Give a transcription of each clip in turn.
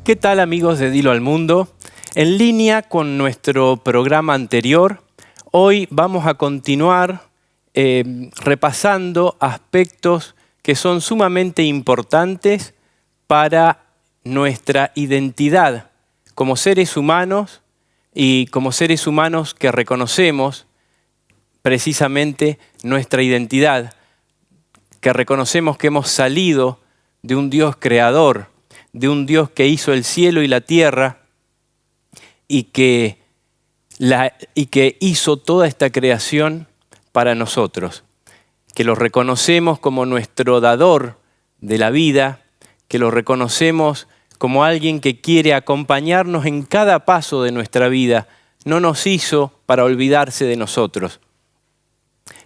¿Qué tal, amigos de Dilo al Mundo? En línea con nuestro programa anterior, hoy vamos a continuar repasando aspectos que son sumamente importantes para nuestra identidad como seres humanos y como seres humanos que reconocemos precisamente nuestra identidad, que reconocemos que hemos salido de un Dios creador, de un Dios que hizo el cielo y la tierra y que hizo toda esta creación para nosotros, que lo reconocemos como nuestro dador de la vida, que lo reconocemos como alguien que quiere acompañarnos en cada paso de nuestra vida. No nos hizo para olvidarse de nosotros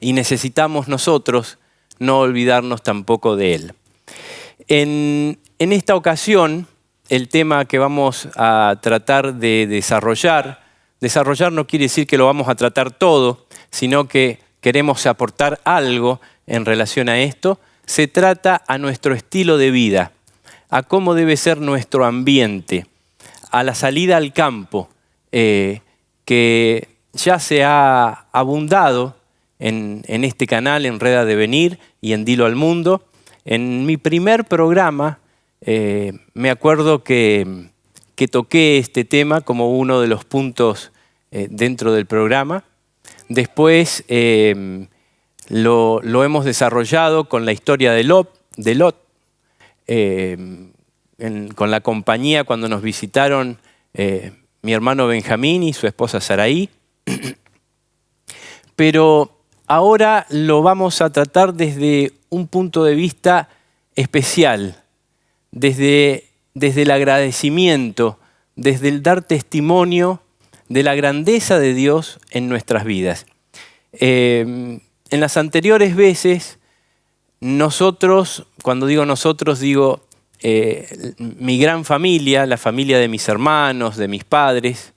y necesitamos nosotros no olvidarnos tampoco de Él. En esta ocasión, el tema que vamos a tratar de desarrollar no quiere decir que lo vamos a tratar todo, sino que queremos aportar algo en relación a esto. Se trata a nuestro estilo de vida, a cómo debe ser nuestro ambiente, a la salida al campo, que ya se ha abundado en este canal, en Red Adevenir y en Dilo al Mundo. En mi primer programa me acuerdo que toqué este tema como uno de los puntos dentro del programa. Después lo hemos desarrollado con la historia de Lot, con la compañía cuando nos visitaron mi hermano Benjamín y su esposa Saraí. Pero ahora lo vamos a tratar desde un punto de vista especial, desde el agradecimiento, desde el dar testimonio de la grandeza de Dios en nuestras vidas. En las anteriores veces, nosotros, cuando digo nosotros, digo mi gran familia, la familia de mis hermanos, de mis padres,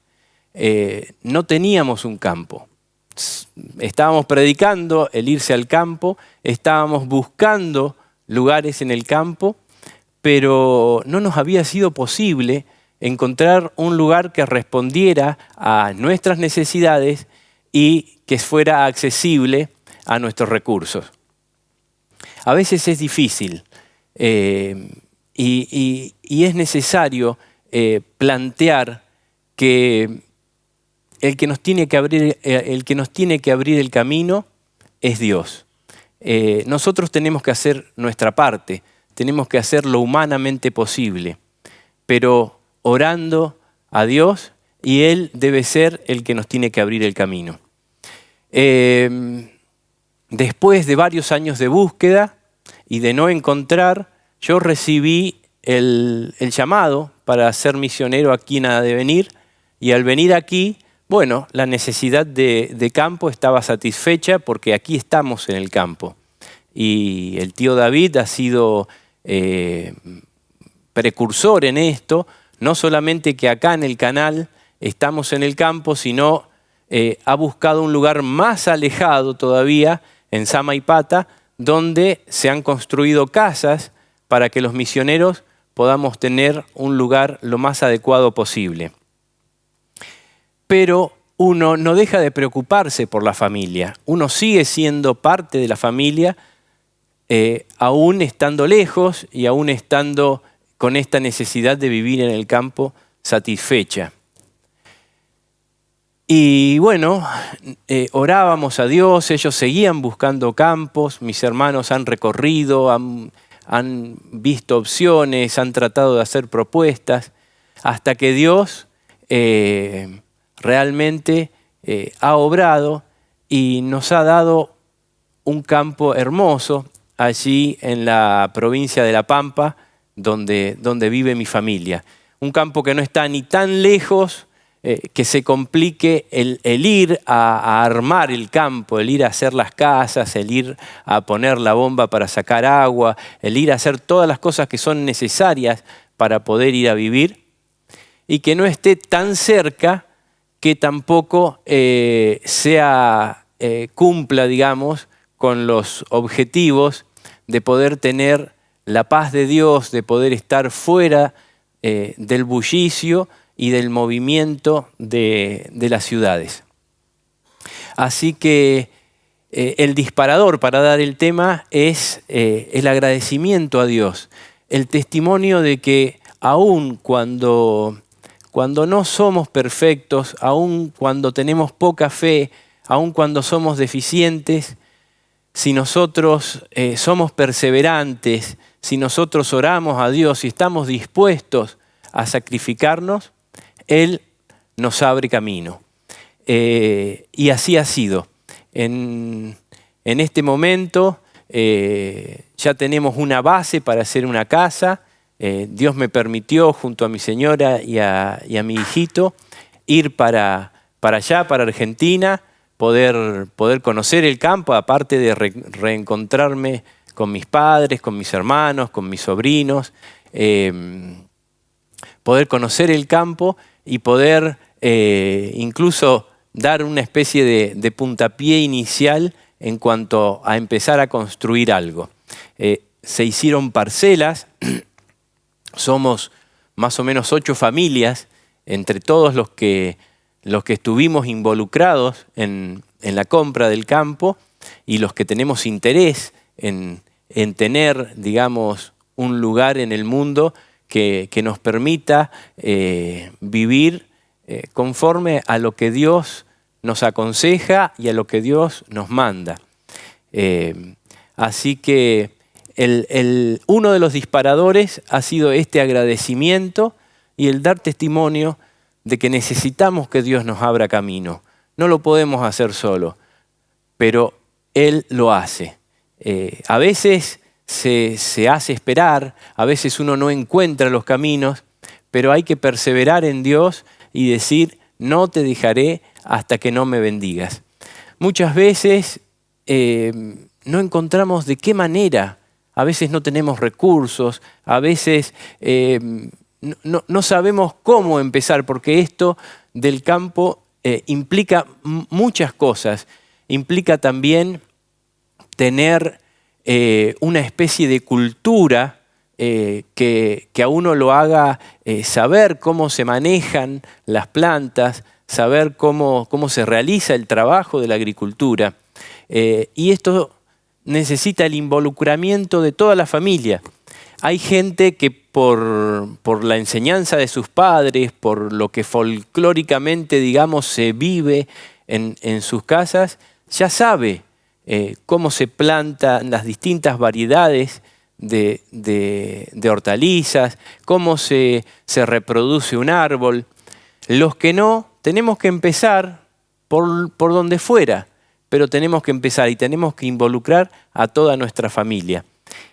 no teníamos un campo. Estábamos predicando el irse al campo, estábamos buscando lugares en el campo, pero no nos había sido posible encontrar un lugar que respondiera a nuestras necesidades y que fuera accesible a nuestros recursos. A veces es difícil y es necesario plantear que el que nos tiene que abrir el camino es Dios. Nosotros tenemos que hacer nuestra parte, tenemos que hacer lo humanamente posible, pero orando a Dios, y Él debe ser el que nos tiene que abrir el camino. Después de varios años de búsqueda y de no encontrar, yo recibí el llamado para ser misionero aquí en Adevenir, y al venir aquí, bueno, la necesidad de campo estaba satisfecha porque aquí estamos en el campo. Y el tío David ha sido precursor en esto, no solamente que acá en el canal estamos en el campo, sino ha buscado un lugar más alejado todavía, en Samaipata, donde se han construido casas para que los misioneros podamos tener un lugar lo más adecuado posible. Pero uno no deja de preocuparse por la familia. Uno sigue siendo parte de la familia, aún estando lejos y aún estando con esta necesidad de vivir en el campo satisfecha. Y bueno, orábamos a Dios, ellos seguían buscando campos, mis hermanos han recorrido, han visto opciones, han tratado de hacer propuestas, hasta que Dios realmente ha obrado y nos ha dado un campo hermoso allí en la provincia de La Pampa, donde vive mi familia. Un campo que no está ni tan lejos que se complique el ir a armar el campo, el ir a hacer las casas, el ir a poner la bomba para sacar agua, el ir a hacer todas las cosas que son necesarias para poder ir a vivir, y que no esté tan cerca que tampoco cumpla, digamos, con los objetivos de poder tener la paz de Dios, de poder estar fuera del bullicio y del movimiento de las ciudades. Así que el disparador para dar el tema es el agradecimiento a Dios, el testimonio de que aun cuando no somos perfectos, aun cuando tenemos poca fe, aun cuando somos deficientes, si nosotros somos perseverantes, si nosotros oramos a Dios y estamos dispuestos a sacrificarnos, Él nos abre camino. Y así ha sido. En este momento ya tenemos una base para hacer una casa. Dios me permitió, junto a mi señora y a mi hijito, ir para allá, para Argentina, poder conocer el campo, aparte de reencontrarme con mis padres, con mis hermanos, con mis sobrinos, poder conocer el campo y poder incluso dar una especie de puntapié inicial en cuanto a empezar a construir algo. Se hicieron parcelas, somos más o menos 8 familias, entre todos los que estuvimos involucrados en la compra del campo y los que tenemos interés en tener, digamos, un lugar en el mundo que nos permita vivir conforme a lo que Dios nos aconseja y a lo que Dios nos manda. Así que uno de los disparadores ha sido este agradecimiento y el dar testimonio de que necesitamos que Dios nos abra camino. No lo podemos hacer solo, pero Él lo hace. A veces se hace esperar, a veces uno no encuentra los caminos, pero hay que perseverar en Dios y decir, no te dejaré hasta que no me bendigas. Muchas veces no encontramos de qué manera, a veces no tenemos recursos, a veces no sabemos cómo empezar, porque esto del campo implica muchas cosas. Implica también tener una especie de cultura que a uno lo haga saber cómo se manejan las plantas, saber cómo se realiza el trabajo de la agricultura. Y esto necesita el involucramiento de toda la familia. Hay gente que por la enseñanza de sus padres, por lo que folclóricamente, digamos, se vive en sus casas, ya sabe cómo se plantan las distintas variedades de hortalizas, cómo se reproduce un árbol. Los que no, tenemos que empezar por donde fuera, pero tenemos que empezar y tenemos que involucrar a toda nuestra familia.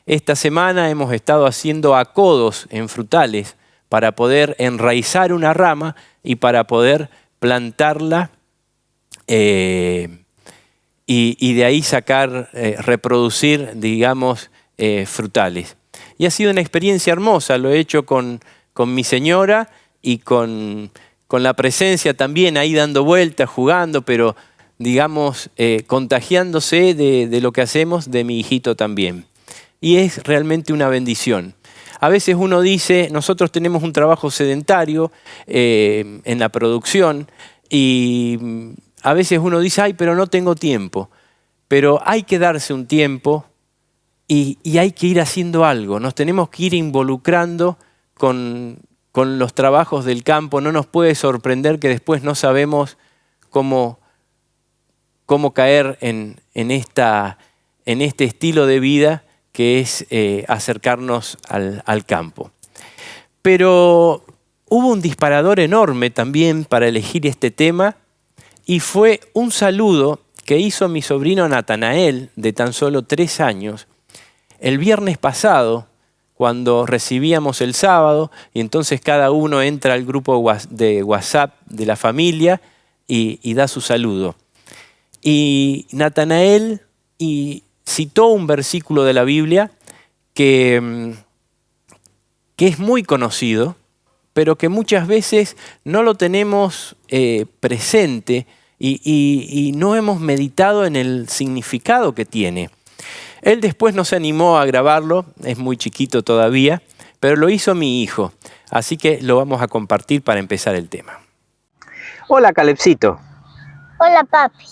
Esta semana hemos estado haciendo acodos en frutales para poder enraizar una rama y para poder plantarla y de ahí sacar, reproducir, digamos, frutales. Y ha sido una experiencia hermosa, lo he hecho con mi señora y con la presencia también ahí dando vueltas, jugando, pero digamos, contagiándose de lo que hacemos de mi hijito también. Y es realmente una bendición. A veces uno dice, nosotros tenemos un trabajo sedentario en la producción y a veces uno dice, ay, pero no tengo tiempo. Pero hay que darse un tiempo y hay que ir haciendo algo. Nos tenemos que ir involucrando con los trabajos del campo. No nos puede sorprender que después no sabemos cómo caer en este estilo de vida que es acercarnos al campo. Pero hubo un disparador enorme también para elegir este tema y fue un saludo que hizo mi sobrino Natanael, de tan solo 3 años, el viernes pasado, cuando recibíamos el sábado, y entonces cada uno entra al grupo de WhatsApp de la familia y da su saludo. Y Natanael citó un versículo de la Biblia que es muy conocido, pero que muchas veces no lo tenemos presente y no hemos meditado en el significado que tiene. Él después no se animó a grabarlo, es muy chiquito todavía, pero lo hizo mi hijo. Así que lo vamos a compartir para empezar el tema. Hola, Calebcito. Hola, papi.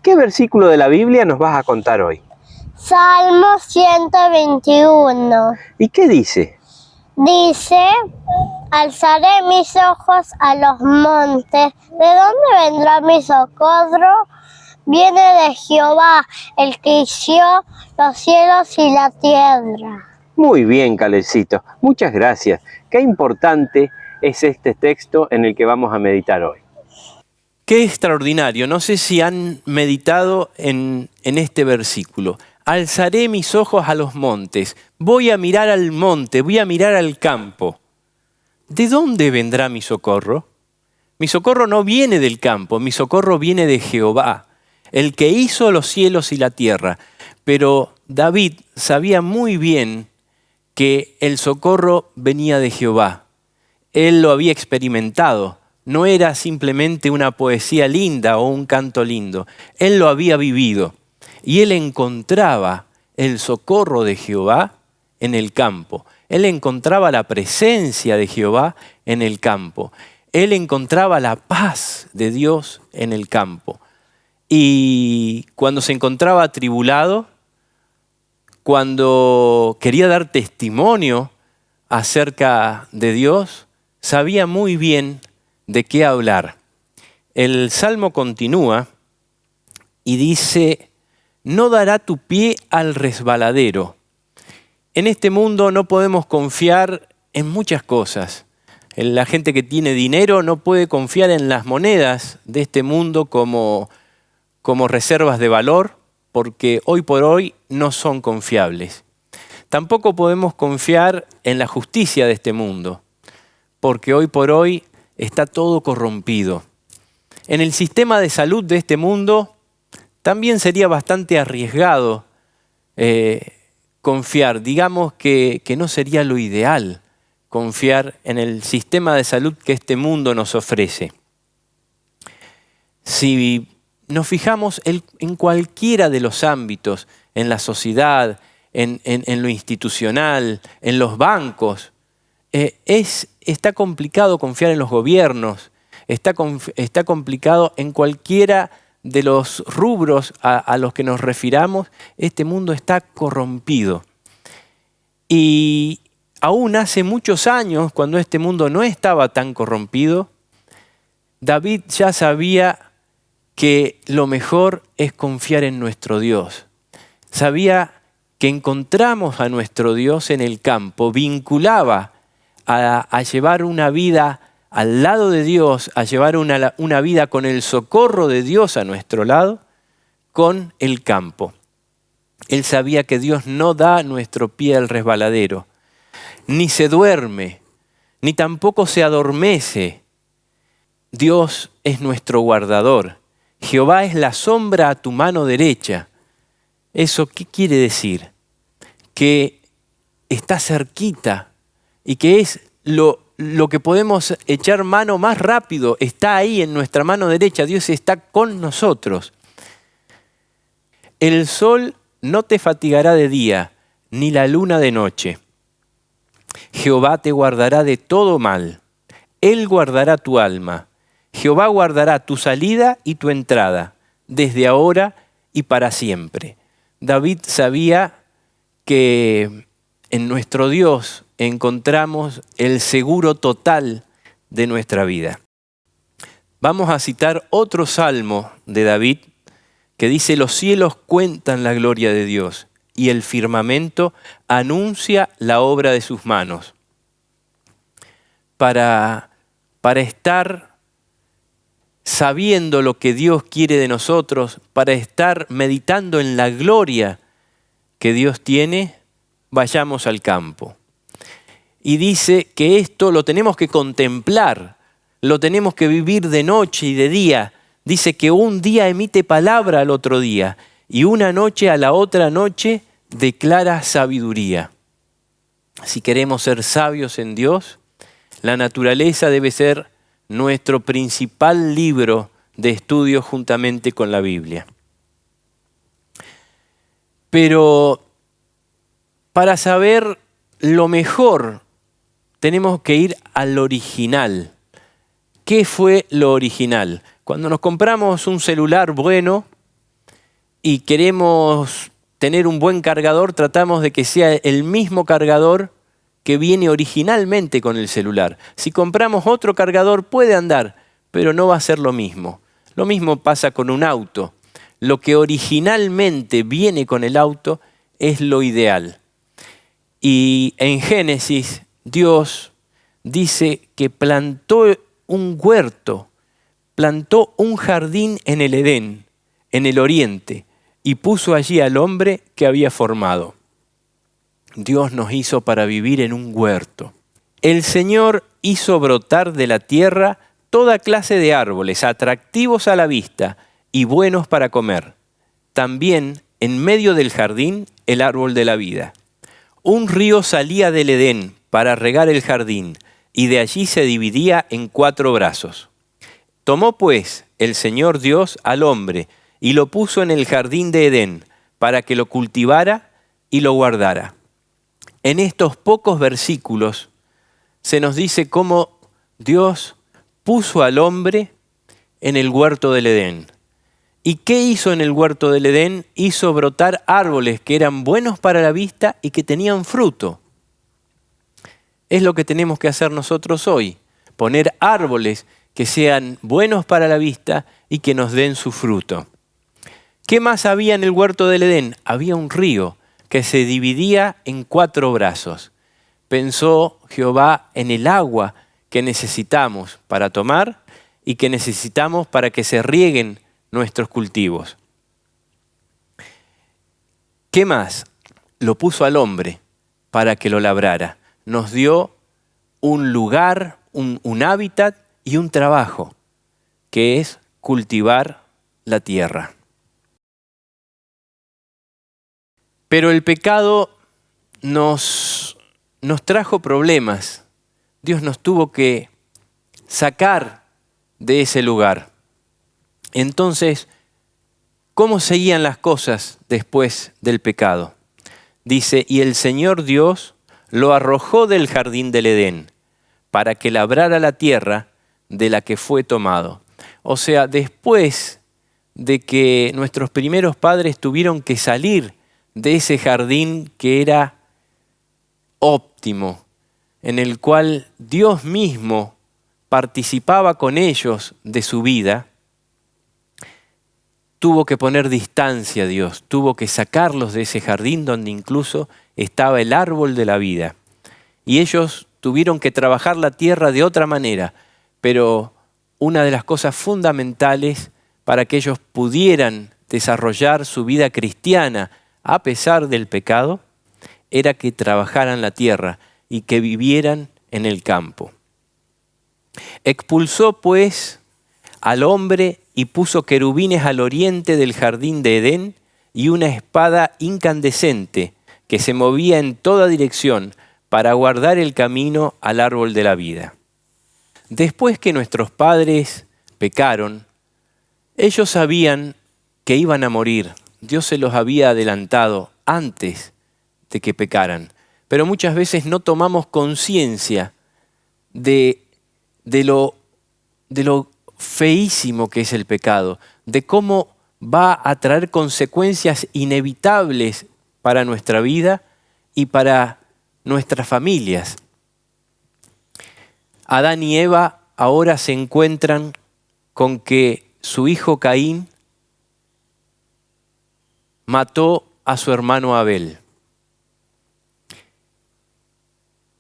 ¿Qué versículo de la Biblia nos vas a contar hoy? Salmo 121. ¿Y qué dice? Dice, alzaré mis ojos a los montes. ¿De dónde vendrá mi socorro? Viene de Jehová, el que hizo los cielos y la tierra. Muy bien, Calebcito. Muchas gracias. Qué importante es este texto en el que vamos a meditar hoy. Qué extraordinario. No sé si han meditado en este versículo. Alzaré mis ojos a los montes. Voy a mirar al monte, voy a mirar al campo. ¿De dónde vendrá mi socorro? Mi socorro no viene del campo, mi socorro viene de Jehová, el que hizo los cielos y la tierra. Pero David sabía muy bien que el socorro venía de Jehová. Él lo había experimentado. No era simplemente una poesía linda o un canto lindo. Él lo había vivido. Y él encontraba el socorro de Jehová en el campo. Él encontraba la presencia de Jehová en el campo. Él encontraba la paz de Dios en el campo. Y cuando se encontraba atribulado, cuando quería dar testimonio acerca de Dios, sabía muy bien de qué hablar. El Salmo continúa y dice, no dará tu pie al resbaladero. En este mundo no podemos confiar en muchas cosas. La gente que tiene dinero no puede confiar en las monedas de este mundo como reservas de valor, porque hoy por hoy no son confiables. Tampoco podemos confiar en la justicia de este mundo, porque hoy por hoy está todo corrompido. En el sistema de salud de este mundo también sería bastante arriesgado confiar. Digamos que no sería lo ideal confiar en el sistema de salud que este mundo nos ofrece. Si nos fijamos en cualquiera de los ámbitos, en la sociedad, en lo institucional, en los bancos, está complicado confiar en los gobiernos, está complicado en cualquiera de los rubros a los que nos refiramos. Este mundo está corrompido. Y aún hace muchos años, cuando este mundo no estaba tan corrompido, David ya sabía que lo mejor es confiar en nuestro Dios. Sabía que encontramos a nuestro Dios en el campo, vinculaba a llevar una vida al lado de Dios, a llevar una vida con el socorro de Dios a nuestro lado, con el campo. Él sabía que Dios no da nuestro pie al resbaladero, ni se duerme, ni tampoco se adormece. Dios es nuestro guardador. Jehová es la sombra a tu mano derecha. ¿Eso qué quiere decir? Que está cerquita y que es lo que podemos echar mano más rápido. Está ahí en nuestra mano derecha. Dios está con nosotros. El sol no te fatigará de día, ni la luna de noche. Jehová te guardará de todo mal. Él guardará tu alma. Jehová guardará tu salida y tu entrada, desde ahora y para siempre. David sabía que en nuestro Dios encontramos el seguro total de nuestra vida. Vamos a citar otro salmo de David que dice: los cielos cuentan la gloria de Dios y el firmamento anuncia la obra de sus manos. Para estar sabiendo lo que Dios quiere de nosotros, para estar meditando en la gloria que Dios tiene, vayamos al campo. Y dice que esto lo tenemos que contemplar, lo tenemos que vivir de noche y de día. Dice que un día emite palabra al otro día y una noche a la otra noche declara sabiduría. Si queremos ser sabios en Dios, la naturaleza debe ser nuestro principal libro de estudio juntamente con la Biblia. Pero para saber lo mejor, tenemos que ir al original. ¿Qué fue lo original? Cuando nos compramos un celular bueno y queremos tener un buen cargador, tratamos de que sea el mismo cargador que viene originalmente con el celular. Si compramos otro cargador puede andar, pero no va a ser lo mismo. Lo mismo pasa con un auto. Lo que originalmente viene con el auto es lo ideal. Y en Génesis, Dios dice que plantó un huerto, plantó un jardín en el Edén, en el oriente, y puso allí al hombre que había formado. Dios nos hizo para vivir en un huerto. El Señor hizo brotar de la tierra toda clase de árboles, atractivos a la vista y buenos para comer. También, en medio del jardín, el árbol de la vida. Un río salía del Edén para regar el jardín, y de allí se dividía en 4 brazos. Tomó pues el Señor Dios al hombre y lo puso en el jardín de Edén para que lo cultivara y lo guardara. En estos pocos versículos se nos dice cómo Dios puso al hombre en el huerto del Edén. ¿Y qué hizo en el huerto del Edén? Hizo brotar árboles que eran buenos para la vista y que tenían fruto. Es lo que tenemos que hacer nosotros hoy, poner árboles que sean buenos para la vista y que nos den su fruto. ¿Qué más había en el huerto del Edén? Había un río que se dividía en 4 brazos. Pensó Jehová en el agua que necesitamos para tomar y que necesitamos para que se rieguen nuestros cultivos. ¿Qué más? Lo puso al hombre para que lo labrara. Nos dio un lugar, un hábitat y un trabajo, que es cultivar la tierra. Pero el pecado nos trajo problemas. Dios nos tuvo que sacar de ese lugar. Entonces, ¿cómo seguían las cosas después del pecado? Dice, y el Señor Dios lo arrojó del jardín del Edén para que labrara la tierra de la que fue tomado. O sea, después de que nuestros primeros padres tuvieron que salir de ese jardín que era óptimo, en el cual Dios mismo participaba con ellos de su vida, tuvo que poner distancia a Dios, tuvo que sacarlos de ese jardín donde incluso estaba el árbol de la vida. Y ellos tuvieron que trabajar la tierra de otra manera, pero una de las cosas fundamentales para que ellos pudieran desarrollar su vida cristiana a pesar del pecado, era que trabajaran la tierra y que vivieran en el campo. Expulsó pues al hombre y puso querubines al oriente del jardín de Edén y una espada incandescente que se movía en toda dirección para guardar el camino al árbol de la vida. Después que nuestros padres pecaron, ellos sabían que iban a morir. Dios se los había adelantado antes de que pecaran. Pero muchas veces no tomamos conciencia de lo feísimo que es el pecado, de cómo va a traer consecuencias inevitables para nuestra vida y para nuestras familias. Adán y Eva ahora se encuentran con que su hijo Caín mató a su hermano Abel.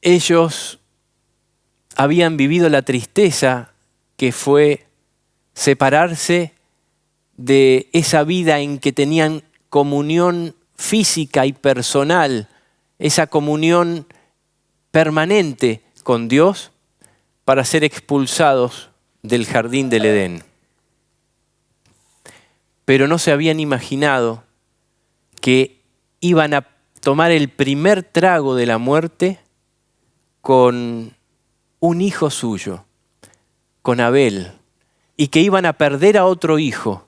Ellos habían vivido la tristeza que fue separarse de esa vida en que tenían comunión física y personal, esa comunión permanente con Dios, para ser expulsados del jardín del Edén. Pero no se habían imaginado que iban a tomar el primer trago de la muerte con un hijo suyo, con Abel, y que iban a perder a otro hijo,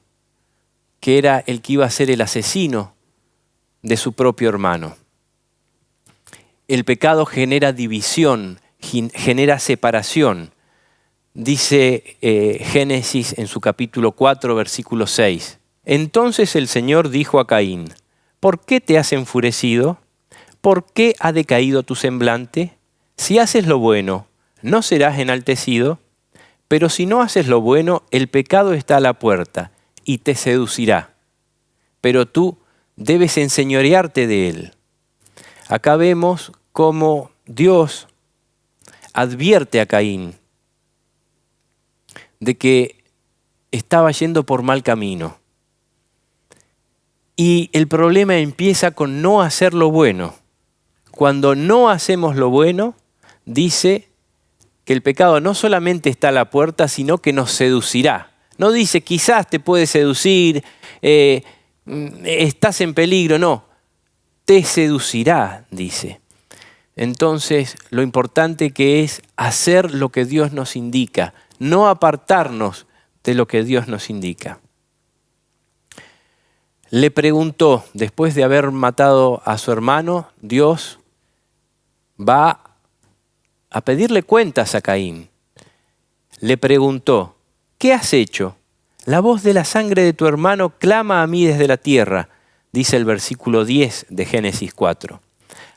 que era el que iba a ser el asesino de su propio hermano. el pecado genera división, genera separación. Dice Génesis en su capítulo 4, versículo 6. Entonces el Señor dijo a Caín, ¿por qué te has enfurecido? ¿Por qué ha decaído tu semblante? Si haces lo bueno, ¿no serás enaltecido? Pero si no haces lo bueno, el pecado está a la puerta y te seducirá. Pero tú debes enseñorearte de él. Acá vemos cómo Dios advierte a Caín de que estaba yendo por mal camino. Y el problema empieza con no hacer lo bueno. Cuando no hacemos lo bueno, dice que el pecado no solamente está a la puerta, sino que nos seducirá. No dice quizás te puede seducir, estás en peligro, no. Te seducirá, dice. Entonces, lo importante que es hacer lo que Dios nos indica, no apartarnos de lo que Dios nos indica. Le preguntó, después de haber matado a su hermano, Dios va a pedirle cuentas a Caín. Le preguntó, ¿qué has hecho? La voz de la sangre de tu hermano clama a mí desde la tierra, dice el versículo 10 de Génesis 4.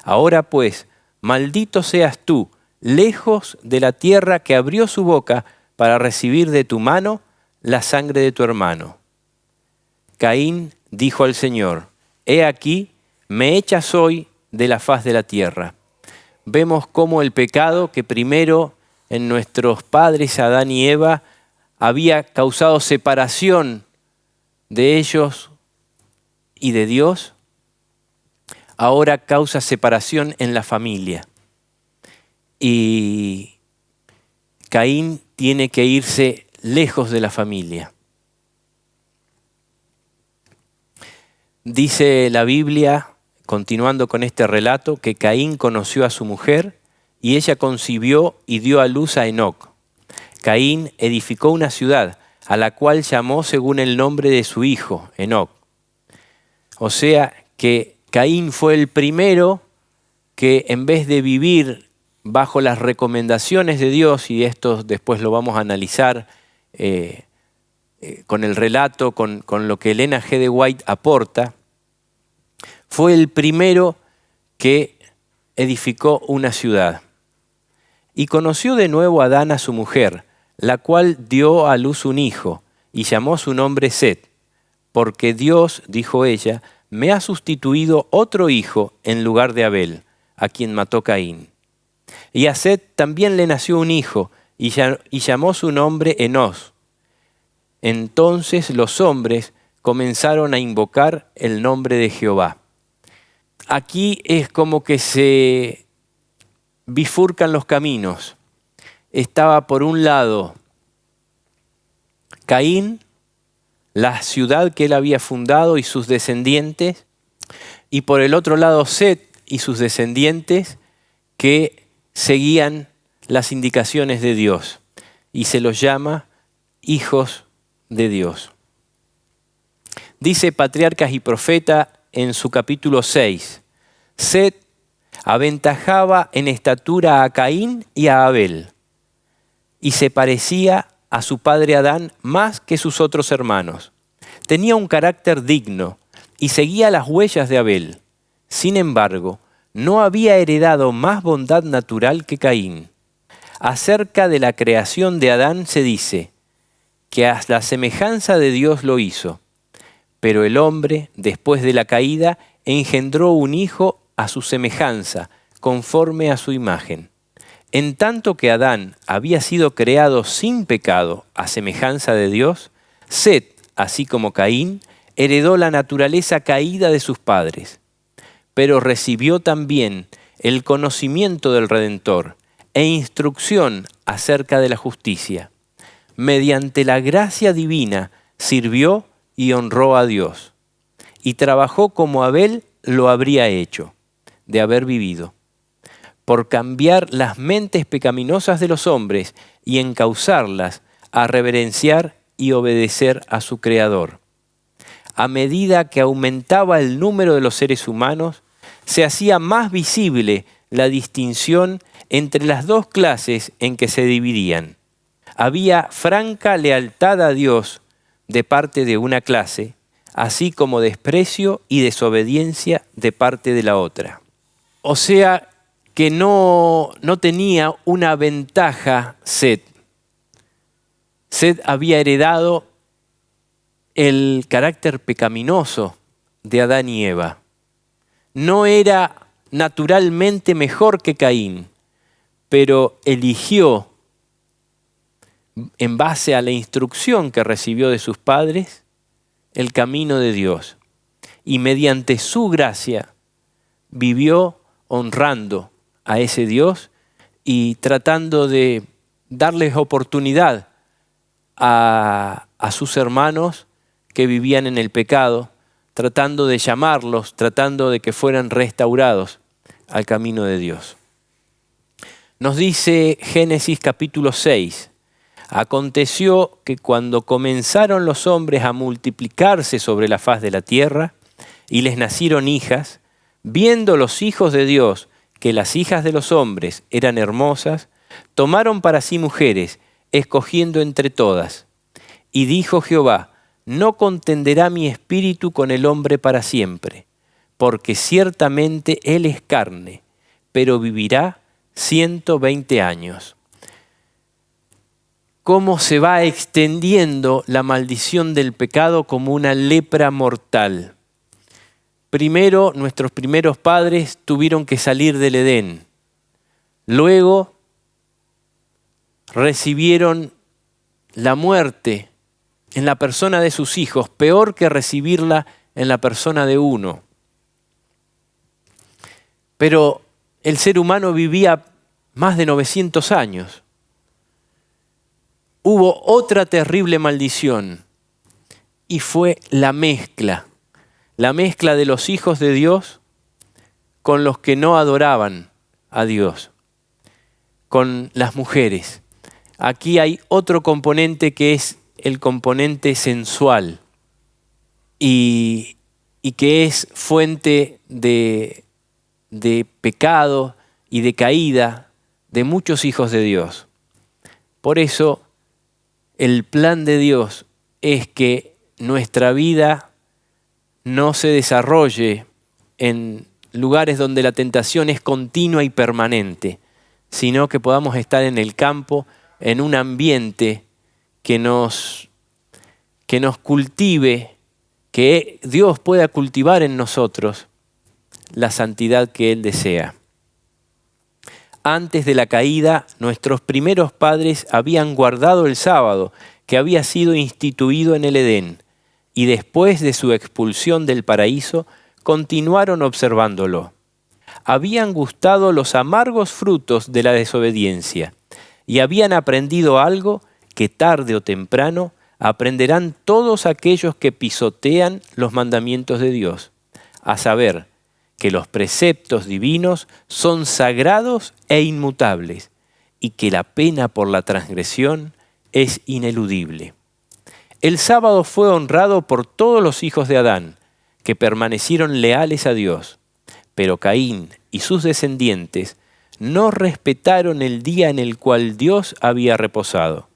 Ahora pues, maldito seas tú, lejos de la tierra que abrió su boca para recibir de tu mano la sangre de tu hermano. Caín dijo al Señor, he aquí, me echas hoy de la faz de la tierra. Vemos cómo el pecado que primero en nuestros padres Adán y Eva había causado separación de ellos y de Dios, ahora causa separación en la familia. Y Caín tiene que irse lejos de la familia. Dice la Biblia, continuando con este relato, que Caín conoció a su mujer y ella concibió y dio a luz a Enoc. Caín edificó una ciudad a la cual llamó según el nombre de su hijo, Enoc. O sea que Caín fue el primero que en vez de vivir bajo las recomendaciones de Dios, y esto después lo vamos a analizar con el relato, con lo que Elena G. de White aporta, fue el primero que edificó una ciudad. Y conoció de nuevo a Adán a su mujer, la cual dio a luz un hijo, y llamó su nombre Set, porque Dios, dijo ella, me ha sustituido otro hijo en lugar de Abel, a quien mató Caín. Y a Set también le nació un hijo, y llamó su nombre Enós. Entonces los hombres comenzaron a invocar el nombre de Jehová. Aquí es como que se bifurcan los caminos. Estaba por un lado Caín, la ciudad que él había fundado y sus descendientes, y por el otro lado Set y sus descendientes que seguían las indicaciones de Dios, y se los llama hijos de Dios. Dice Patriarcas y Profeta en su capítulo 6, Set aventajaba en estatura a Caín y a Abel, y se parecía a su padre Adán más que sus otros hermanos. Tenía un carácter digno y seguía las huellas de Abel. Sin embargo, no había heredado más bondad natural que Caín. Acerca de la creación de Adán se dice que a la semejanza de Dios lo hizo, pero el hombre, después de la caída, engendró un hijo a su semejanza, conforme a su imagen. En tanto que Adán había sido creado sin pecado a semejanza de Dios, Set, así como Caín, heredó la naturaleza caída de sus padres, pero recibió también el conocimiento del Redentor e instrucción acerca de la justicia. Mediante la gracia divina sirvió y honró a Dios, y trabajó como Abel lo habría hecho, de haber vivido, por cambiar las mentes pecaminosas de los hombres y encauzarlas a reverenciar y obedecer a su Creador. A medida que aumentaba el número de los seres humanos, se hacía más visible la distinción entre las dos clases en que se dividían. Había franca lealtad a Dios de parte de una clase, así como desprecio y desobediencia de parte de la otra. O sea que no tenía una ventaja Set. Set había heredado el carácter pecaminoso de Adán y Eva. No era naturalmente mejor que Caín, pero eligió, en base a la instrucción que recibió de sus padres, el camino de Dios. Y mediante su gracia vivió honrando a ese Dios y tratando de darles oportunidad a sus hermanos que vivían en el pecado, tratando de llamarlos, tratando de que fueran restaurados al camino de Dios. Nos dice Génesis capítulo 6, aconteció que cuando comenzaron los hombres a multiplicarse sobre la faz de la tierra y les nacieron hijas, viendo los hijos de Dios que las hijas de los hombres eran hermosas, tomaron para sí mujeres, escogiendo entre todas. Y dijo Jehová, no contenderá mi espíritu con el hombre para siempre, porque ciertamente él es carne, pero vivirá 120 años. Cómo se va extendiendo la maldición del pecado como una lepra mortal. Primero, nuestros primeros padres tuvieron que salir del Edén. Luego, recibieron la muerte en la persona de sus hijos, peor que recibirla en la persona de uno. Pero el ser humano vivía más de 900 años. Hubo otra terrible maldición y fue la mezcla de los hijos de Dios con los que no adoraban a Dios, con las mujeres. Aquí hay otro componente que es el componente sensual y que es fuente de pecado y de caída de muchos hijos de Dios. Por eso, el plan de Dios es que nuestra vida no se desarrolle en lugares donde la tentación es continua y permanente, sino que podamos estar en el campo, en un ambiente que nos cultive, que Dios pueda cultivar en nosotros la santidad que Él desea. Antes de la caída, nuestros primeros padres habían guardado el sábado que había sido instituido en el Edén, y después de su expulsión del paraíso, continuaron observándolo. Habían gustado los amargos frutos de la desobediencia y habían aprendido algo que tarde o temprano aprenderán todos aquellos que pisotean los mandamientos de Dios, a saber, que los preceptos divinos son sagrados e inmutables y que la pena por la transgresión es ineludible. El sábado fue honrado por todos los hijos de Adán, que permanecieron leales a Dios, pero Caín y sus descendientes no respetaron el día en el cual Dios había reposado.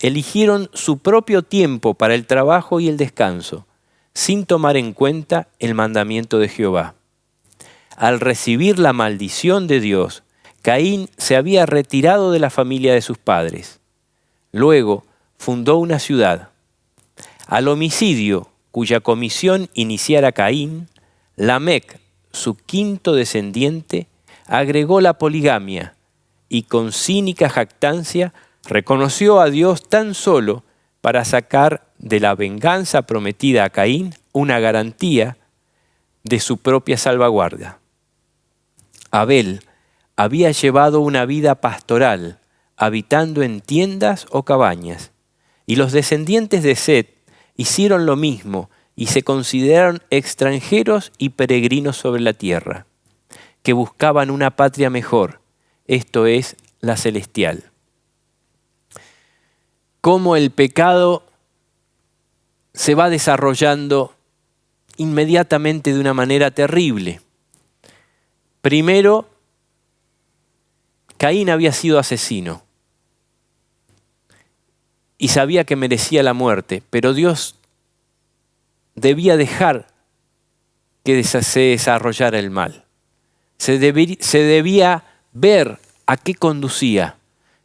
Eligieron su propio tiempo para el trabajo y el descanso, sin tomar en cuenta el mandamiento de Jehová. Al recibir la maldición de Dios, Caín se había retirado de la familia de sus padres. Luego fundó una ciudad. Al homicidio, cuya comisión iniciara Caín, Lamec, su quinto descendiente, agregó la poligamia y con cínica jactancia reconoció a Dios tan solo para sacar de la venganza prometida a Caín una garantía de su propia salvaguardia. Abel había llevado una vida pastoral, habitando en tiendas o cabañas, y los descendientes de Set hicieron lo mismo y se consideraron extranjeros y peregrinos sobre la tierra, que buscaban una patria mejor, esto es, la celestial. Cómo el pecado se va desarrollando inmediatamente de una manera terrible. Primero, Caín había sido asesino y sabía que merecía la muerte, pero Dios debía dejar que se desarrollara el mal. Se debía ver a qué conducía.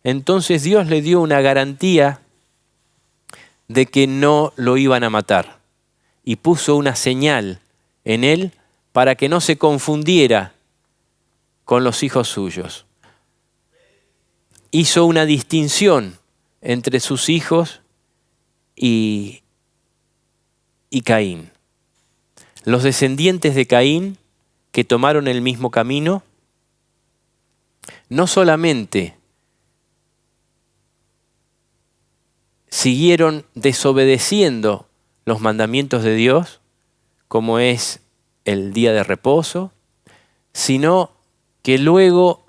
Entonces Dios le dio una garantía de que no lo iban a matar y puso una señal en él para que no se confundiera con los hijos suyos. Hizo una distinción entre sus hijos y Caín. Los descendientes de Caín, que tomaron el mismo camino, no solamente siguieron desobedeciendo los mandamientos de Dios, como es el día de reposo, sino que luego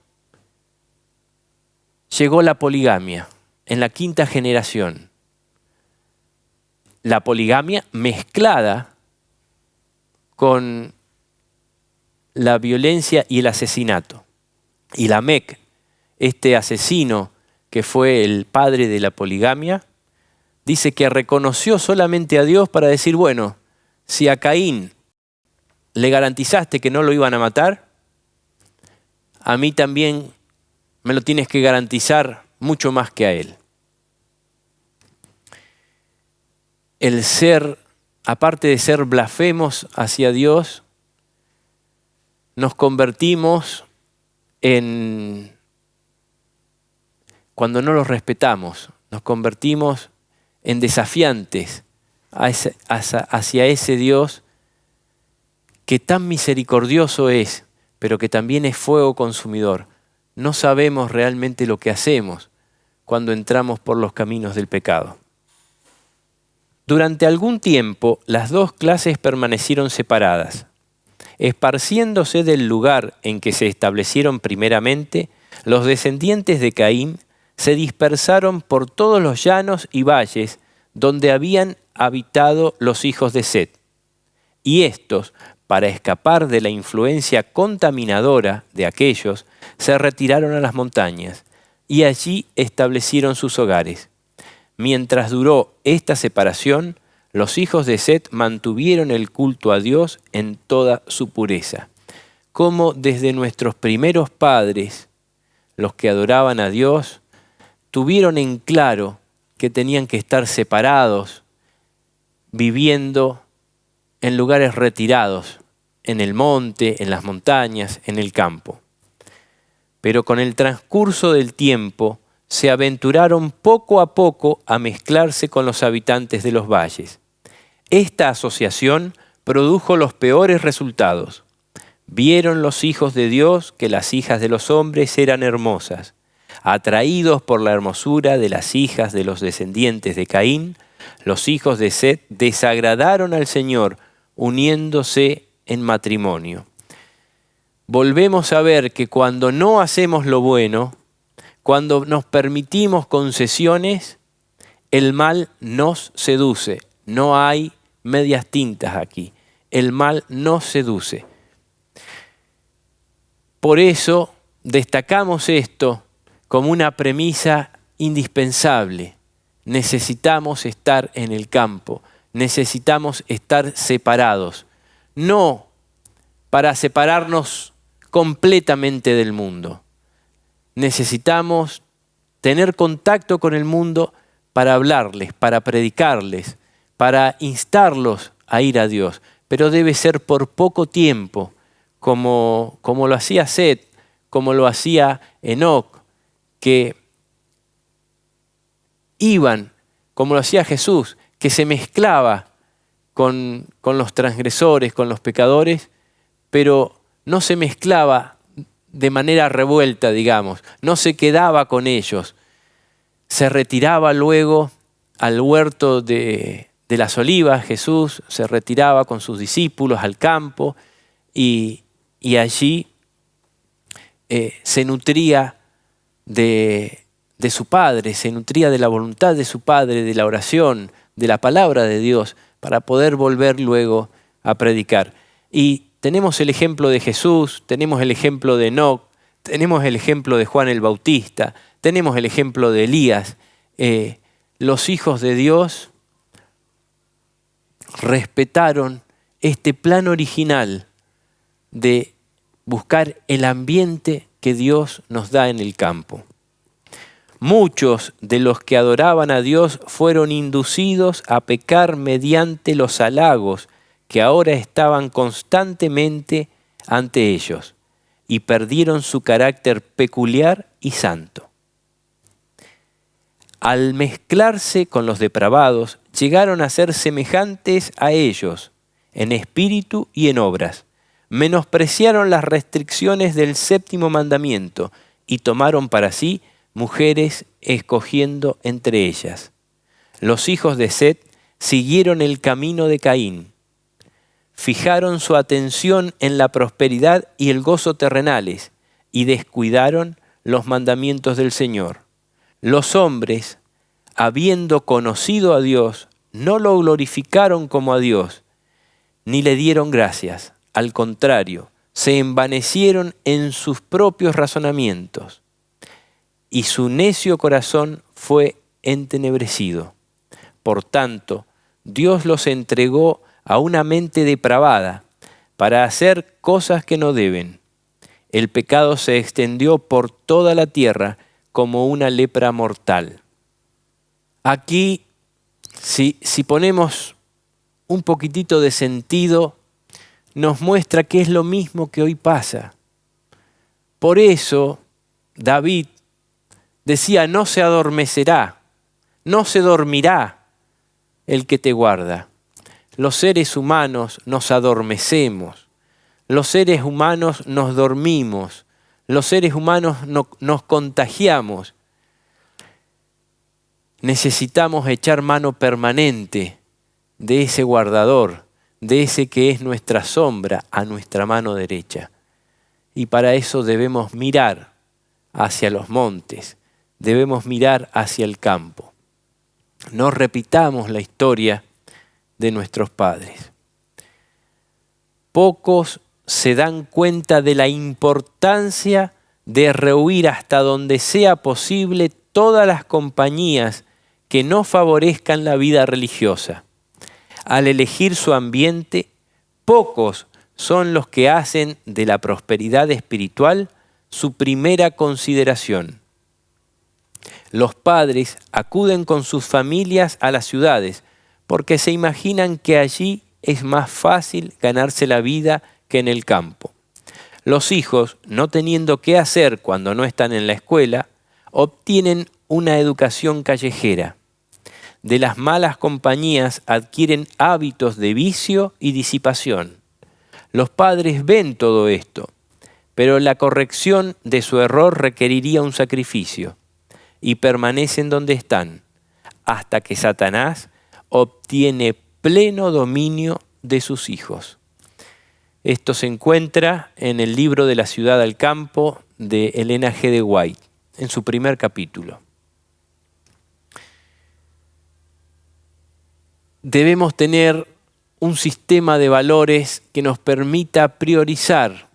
llegó la poligamia en la 5ª generación. La poligamia mezclada con la violencia y el asesinato. Y Lamec, este asesino que fue el padre de la poligamia, dice que reconoció solamente a Dios para decir, bueno, si a Caín le garantizaste que no lo iban a matar, a mí también me lo tienes que garantizar mucho más que a él. El ser, aparte de ser blasfemos hacia Dios, nos convertimos en, cuando no los respetamos, nos convertimos en desafiantes hacia ese Dios que tan misericordioso es, pero que también es fuego consumidor. No sabemos realmente lo que hacemos cuando entramos por los caminos del pecado. Durante algún tiempo, las dos clases permanecieron separadas. Esparciéndose del lugar en que se establecieron primeramente, los descendientes de Caín se dispersaron por todos los llanos y valles donde habían habitado los hijos de Set. Y estos, para escapar de la influencia contaminadora de aquellos, se retiraron a las montañas y allí establecieron sus hogares. Mientras duró esta separación, los hijos de Set mantuvieron el culto a Dios en toda su pureza. Como desde nuestros primeros padres, los que adoraban a Dios, tuvieron en claro que tenían que estar separados, viviendo en lugares retirados, en el monte, en las montañas, en el campo. Pero con el transcurso del tiempo, se aventuraron poco a poco a mezclarse con los habitantes de los valles. Esta asociación produjo los peores resultados. Vieron los hijos de Dios que las hijas de los hombres eran hermosas. Atraídos por la hermosura de las hijas de los descendientes de Caín, los hijos de Set desagradaron al Señor, uniéndose en matrimonio. Volvemos a ver que cuando no hacemos lo bueno, cuando nos permitimos concesiones, el mal nos seduce. No hay medias tintas aquí. El mal nos seduce. Por eso destacamos esto como una premisa indispensable. Necesitamos estar en el campo. Necesitamos estar separados. No para separarnos completamente del mundo. Necesitamos tener contacto con el mundo para hablarles, para predicarles, para instarlos a ir a Dios. Pero debe ser por poco tiempo, como lo hacía Set, como lo hacía Enoc, que iban, como lo hacía Jesús, que se mezclaba con los transgresores, con los pecadores, pero no se mezclaba de manera revuelta, digamos, no se quedaba con ellos. Se retiraba luego al huerto de las olivas, Jesús se retiraba con sus discípulos al campo y allí se nutría de su Padre, se nutría de la voluntad de su Padre, de la oración, de la palabra de Dios, para poder volver luego a predicar. Y tenemos el ejemplo de Jesús, tenemos el ejemplo de Enoc, Tenemos el ejemplo de Juan el Bautista, tenemos el ejemplo de Elías. Los hijos de Dios respetaron este plan original de buscar el ambiente que Dios nos da en el campo. Muchos de los que adoraban a Dios fueron inducidos a pecar mediante los halagos que ahora estaban constantemente ante ellos y perdieron su carácter peculiar y santo. Al mezclarse con los depravados, llegaron a ser semejantes a ellos en espíritu y en obras. Menospreciaron las restricciones del séptimo mandamiento y tomaron para sí mujeres escogiendo entre ellas. Los hijos de Set siguieron el camino de Caín. Fijaron su atención en la prosperidad y el gozo terrenales y descuidaron los mandamientos del Señor. Los hombres, habiendo conocido a Dios, no lo glorificaron como a Dios, ni le dieron gracias. Al contrario, se envanecieron en sus propios razonamientos, y su necio corazón fue entenebrecido. Por tanto, Dios los entregó a una mente depravada para hacer cosas que no deben. El pecado se extendió por toda la tierra como una lepra mortal. Aquí, si ponemos un poquitito de sentido, nos muestra que es lo mismo que hoy pasa. Por eso, David decía, no se adormecerá, no se dormirá el que te guarda. Los seres humanos nos adormecemos, los seres humanos nos dormimos, los seres humanos nos contagiamos. Necesitamos echar mano permanente de ese guardador, de ese que es nuestra sombra a nuestra mano derecha. Y para eso debemos mirar hacia los montes, debemos mirar hacia el campo. No repitamos la historia de nuestros padres. Pocos se dan cuenta de la importancia de rehuir hasta donde sea posible todas las compañías que no favorezcan la vida religiosa. Al elegir su ambiente, pocos son los que hacen de la prosperidad espiritual su primera consideración. Los padres acuden con sus familias a las ciudades porque se imaginan que allí es más fácil ganarse la vida que en el campo. Los hijos, no teniendo qué hacer cuando no están en la escuela, obtienen una educación callejera. De las malas compañías adquieren hábitos de vicio y disipación. Los padres ven todo esto, pero la corrección de su error requeriría un sacrificio y permanecen donde están hasta que Satanás obtiene pleno dominio de sus hijos. Esto se encuentra en el libro de La ciudad al campo de Elena G. de White, en su primer capítulo. Debemos tener un sistema de valores que nos permita priorizar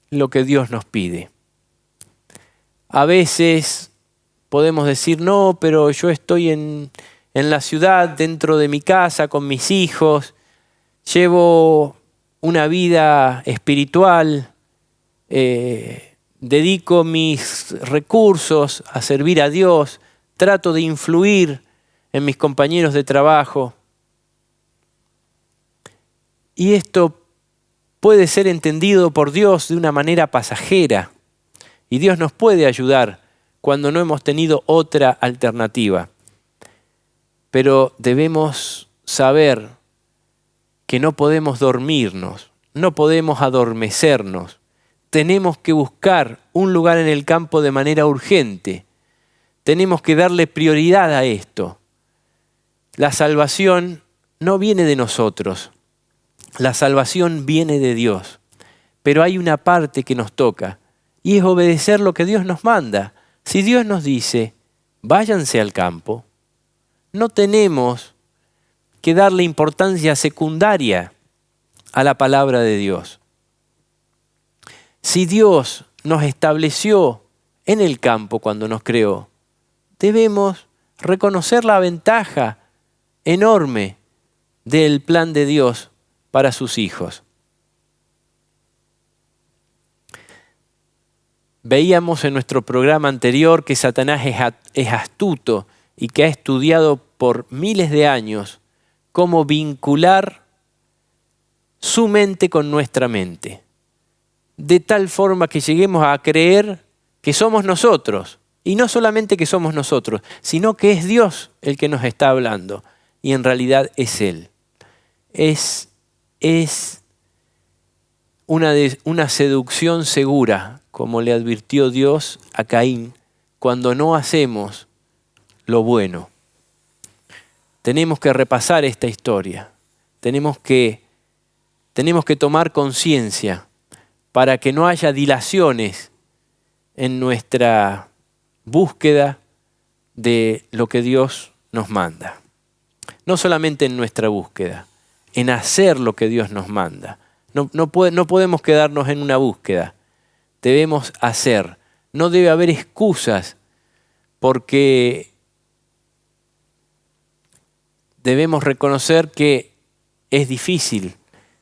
lo que Dios nos pide. A veces podemos decir, no, pero yo estoy en la ciudad, dentro de mi casa, con mis hijos, llevo una vida espiritual, dedico mis recursos a servir a Dios, trato de influir en mis compañeros de trabajo. Y esto puede ser entendido por Dios de una manera pasajera. Y Dios nos puede ayudar cuando no hemos tenido otra alternativa. Pero debemos saber que no podemos dormirnos, no podemos adormecernos. Tenemos que buscar un lugar en el campo de manera urgente. Tenemos que darle prioridad a esto. La salvación no viene de nosotros. La salvación viene de Dios. Pero hay una parte que nos toca y es obedecer lo que Dios nos manda. Si Dios nos dice, váyanse al campo, no tenemos que darle importancia secundaria a la palabra de Dios. Si Dios nos estableció en el campo cuando nos creó, debemos reconocer la ventaja enorme del plan de Dios para sus hijos. Veíamos en nuestro programa anterior que Satanás es astuto y que ha estudiado por miles de años cómo vincular su mente con nuestra mente, de tal forma que lleguemos a creer que somos nosotros, y no solamente que somos nosotros, sino que es Dios el que nos está hablando, y en realidad es Él. Es una seducción segura, como le advirtió Dios a Caín, cuando no hacemos lo bueno. Tenemos que repasar esta historia, tenemos que tomar conciencia para que no haya dilaciones en nuestra búsqueda de lo que Dios nos manda. No solamente en nuestra búsqueda, en hacer lo que Dios nos manda. No podemos quedarnos en una búsqueda, debemos hacer. No debe haber excusas porque debemos reconocer que es difícil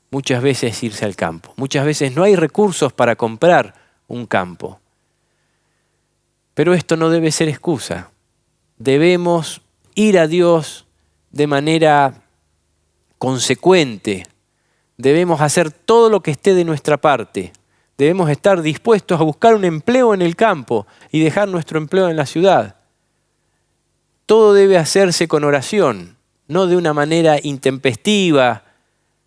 muchas veces irse al campo. Muchas veces no hay recursos para comprar un campo. Pero esto no debe ser excusa. Debemos ir a Dios de manera consecuente. Debemos hacer todo lo que esté de nuestra parte. Debemos estar dispuestos a buscar un empleo en el campo y dejar nuestro empleo en la ciudad. Todo debe hacerse con oración, no de una manera intempestiva.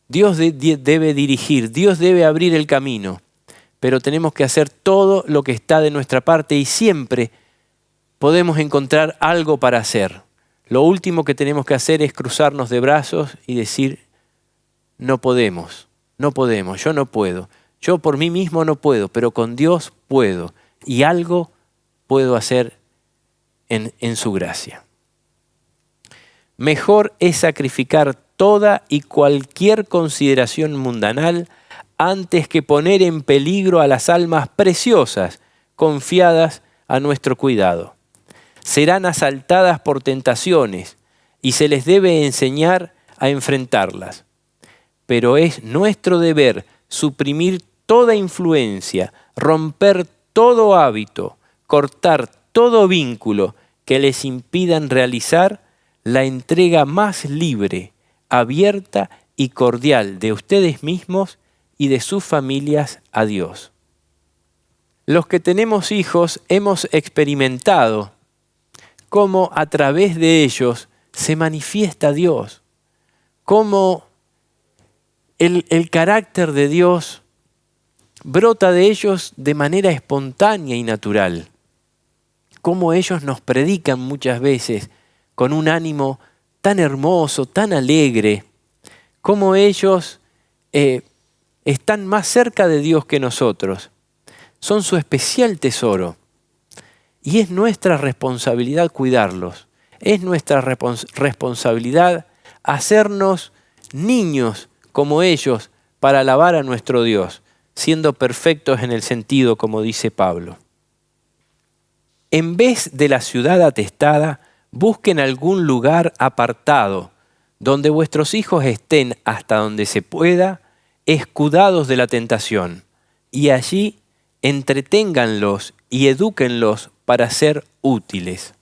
Dios debe dirigir, Dios debe abrir el camino, pero tenemos que hacer todo lo que está de nuestra parte y siempre podemos encontrar algo para hacer. Lo último que tenemos que hacer es cruzarnos de brazos y decir, no podemos, yo no puedo. Yo por mí mismo no puedo, pero con Dios puedo y algo puedo hacer en su gracia. Mejor es sacrificar toda y cualquier consideración mundanal antes que poner en peligro a las almas preciosas confiadas a nuestro cuidado. Serán asaltadas por tentaciones y se les debe enseñar a enfrentarlas. Pero es nuestro deber suprimir toda influencia, romper todo hábito, cortar todo vínculo que les impidan realizar la entrega más libre, abierta y cordial de ustedes mismos y de sus familias a Dios. Los que tenemos hijos hemos experimentado cómo a través de ellos se manifiesta Dios, cómo el carácter de Dios brota de ellos de manera espontánea y natural, cómo ellos nos predican muchas veces con un ánimo tan hermoso, tan alegre, cómo ellos están más cerca de Dios que nosotros. Son su especial tesoro. Y es nuestra responsabilidad cuidarlos. Es nuestra responsabilidad hacernos niños como ellos para alabar a nuestro Dios, siendo perfectos en el sentido como dice Pablo. En vez de la ciudad atestada, busquen algún lugar apartado, donde vuestros hijos estén hasta donde se pueda, escudados de la tentación, y allí entreténganlos y edúquenlos para ser útiles.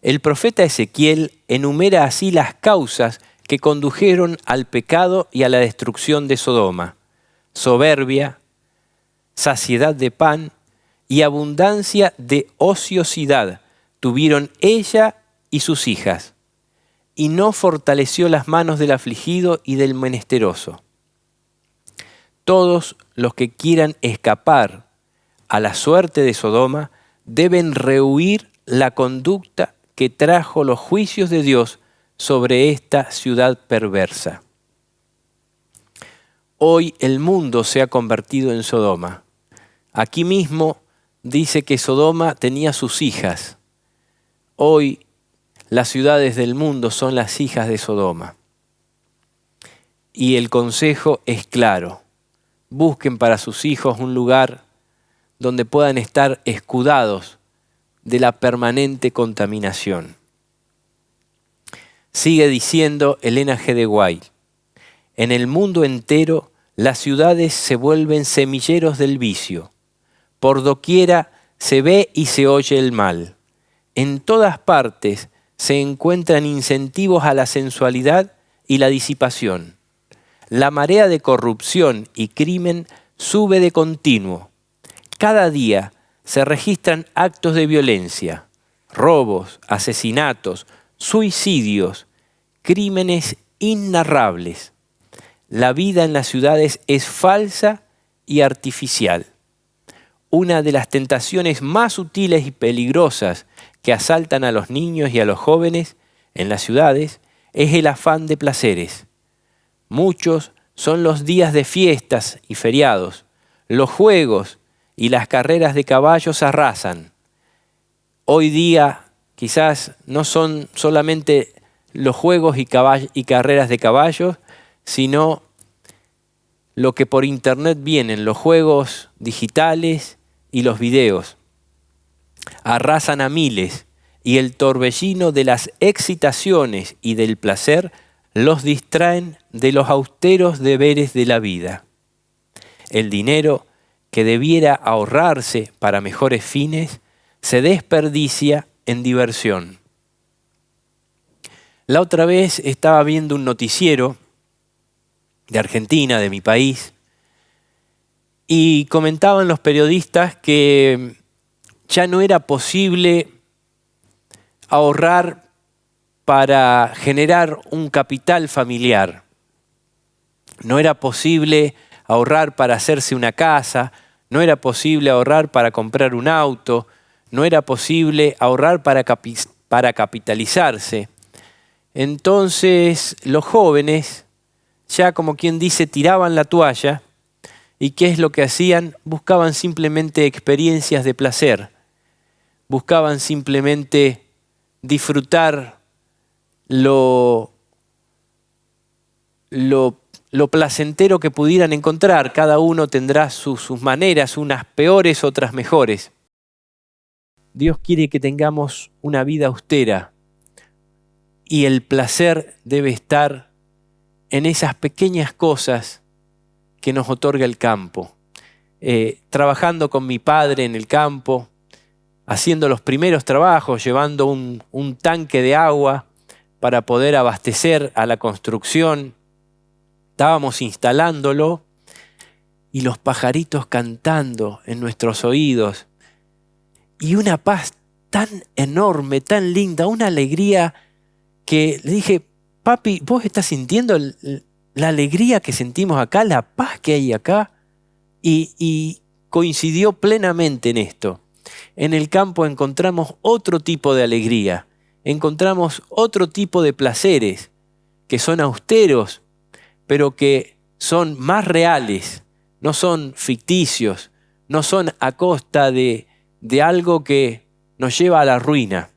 El profeta Ezequiel enumera así las causas que condujeron al pecado y a la destrucción de Sodoma: soberbia, saciedad de pan y abundancia de ociosidad tuvieron ella y sus hijas, y no fortaleció las manos del afligido y del menesteroso. Todos los que quieran escapar a la suerte de Sodoma deben rehuir la conducta que trajo los juicios de Dios sobre esta ciudad perversa. Hoy el mundo se ha convertido en Sodoma. Aquí mismo dice que Sodoma tenía sus hijas. Hoy las ciudades del mundo son las hijas de Sodoma. Y el consejo es claro: busquen para sus hijos un lugar donde puedan estar escudados de la permanente contaminación. Sigue diciendo Elena G. de White: en el mundo entero las ciudades se vuelven semilleros del vicio. Por doquiera se ve y se oye el mal. En todas partes se encuentran incentivos a la sensualidad y la disipación. La marea de corrupción y crimen sube de continuo. Cada día se registran actos de violencia, robos, asesinatos, suicidios, crímenes innarrables. La vida en las ciudades es falsa y artificial. Una de las tentaciones más sutiles y peligrosas que asaltan a los niños y a los jóvenes en las ciudades es el afán de placeres. Muchos son los días de fiestas y feriados. Los juegos y las carreras de caballos arrasan. Hoy día quizás no son solamente los juegos y carreras de caballos, sino lo que por internet vienen, los juegos digitales y los videos. Arrasan a miles y el torbellino de las excitaciones y del placer los distraen de los austeros deberes de la vida. El dinero que debiera ahorrarse para mejores fines se desperdicia en diversión. La otra vez estaba viendo un noticiero de Argentina, de mi país, y comentaban los periodistas que ya no era posible ahorrar para generar un capital familiar. No era posible ahorrar para hacerse una casa, no era posible ahorrar para comprar un auto, no era posible ahorrar para capitalizarse. Entonces los jóvenes, ya como quien dice, tiraban la toalla. ¿Y qué es lo que hacían? Buscaban simplemente experiencias de placer. Buscaban simplemente disfrutar lo placentero que pudieran encontrar. Cada uno tendrá sus maneras, unas peores, otras mejores. Dios quiere que tengamos una vida austera y el placer debe estar en esas pequeñas cosas que nos otorga el campo. Trabajando con mi padre en el campo, haciendo los primeros trabajos, llevando un tanque de agua para poder abastecer a la construcción. Estábamos instalándolo y los pajaritos cantando en nuestros oídos. Y una paz tan enorme, tan linda, una alegría que le dije: papi, ¿vos estás sintiendo la alegría que sentimos acá, la paz que hay acá? Y coincidió plenamente en esto. En el campo encontramos otro tipo de alegría, encontramos otro tipo de placeres que son austeros, pero que son más reales, no son ficticios, no son a costa de algo que nos lleva a la ruina.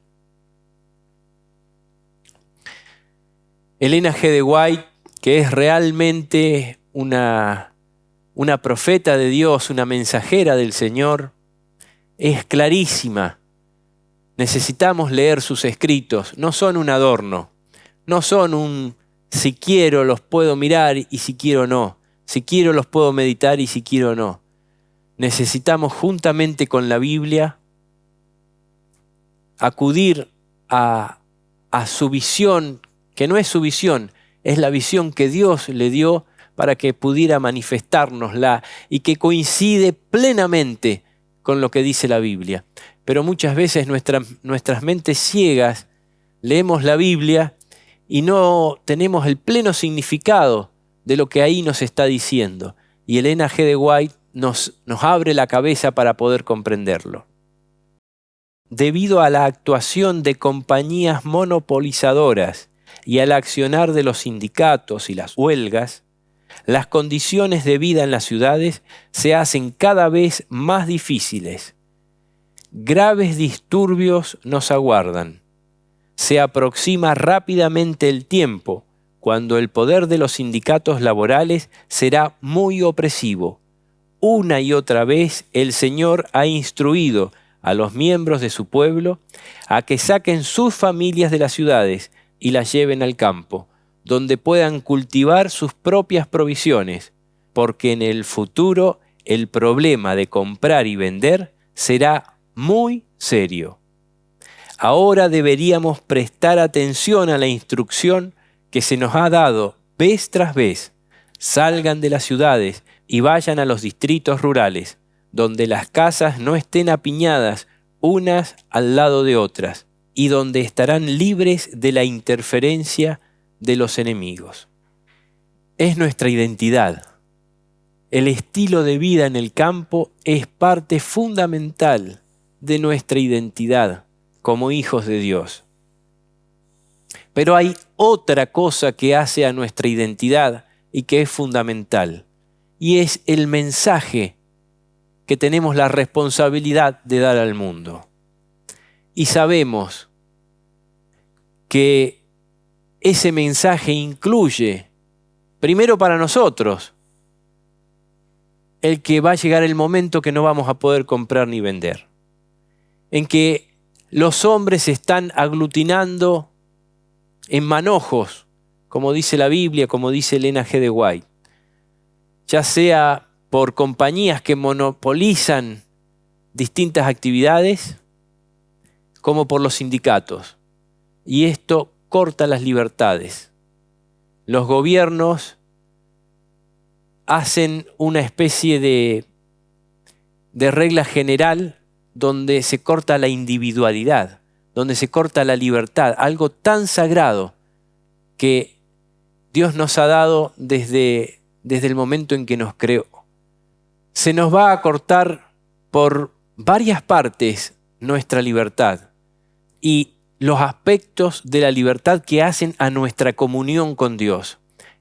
Elena G. de White, que es realmente una profeta de Dios, una mensajera del Señor, es clarísima. Necesitamos leer sus escritos. No son un adorno, no son un si quiero los puedo mirar y si quiero no, si quiero los puedo meditar y si quiero no. Necesitamos juntamente con la Biblia acudir a su visión, que no es su visión, es la visión que Dios le dio para que pudiera manifestárnosla y que coincide plenamente con lo que dice la Biblia. Pero muchas veces nuestras mentes ciegas leemos la Biblia y no tenemos el pleno significado de lo que ahí nos está diciendo. Y Elena G. de White nos abre la cabeza para poder comprenderlo. Debido a la actuación de compañías monopolizadoras y al accionar de los sindicatos y las huelgas, las condiciones de vida en las ciudades se hacen cada vez más difíciles. Graves disturbios nos aguardan. Se aproxima rápidamente el tiempo cuando el poder de los sindicatos laborales será muy opresivo. una y otra vez el Señor ha instruido a los miembros de su pueblo a que saquen sus familias de las ciudades y las lleven al campo, donde puedan cultivar sus propias provisiones, porque en el futuro el problema de comprar y vender será muy serio. Ahora deberíamos prestar atención a la instrucción que se nos ha dado vez tras vez. Salgan de las ciudades y vayan a los distritos rurales, donde las casas no estén apiñadas unas al lado de otras y donde estarán libres de la interferencia de los enemigos. Es nuestra identidad. El estilo de vida en el campo es parte fundamental de nuestra identidad como hijos de Dios. Pero hay otra cosa que hace a nuestra identidad y que es fundamental, y es el mensaje que tenemos la responsabilidad de dar al mundo. Y sabemos que ese mensaje incluye, primero para nosotros, el que va a llegar el momento que no vamos a poder comprar ni vender, en que los hombres se están aglutinando en manojos, como dice la Biblia, como dice Elena G. de White, ya sea por compañías que monopolizan distintas actividades, como por los sindicatos. Y esto corta las libertades. Los gobiernos hacen una especie de regla general donde se corta la individualidad, donde se corta la libertad, algo tan sagrado que Dios nos ha dado desde el momento en que nos creó. Se nos va a cortar por varias partes nuestra libertad y los aspectos de la libertad que hacen a nuestra comunión con Dios.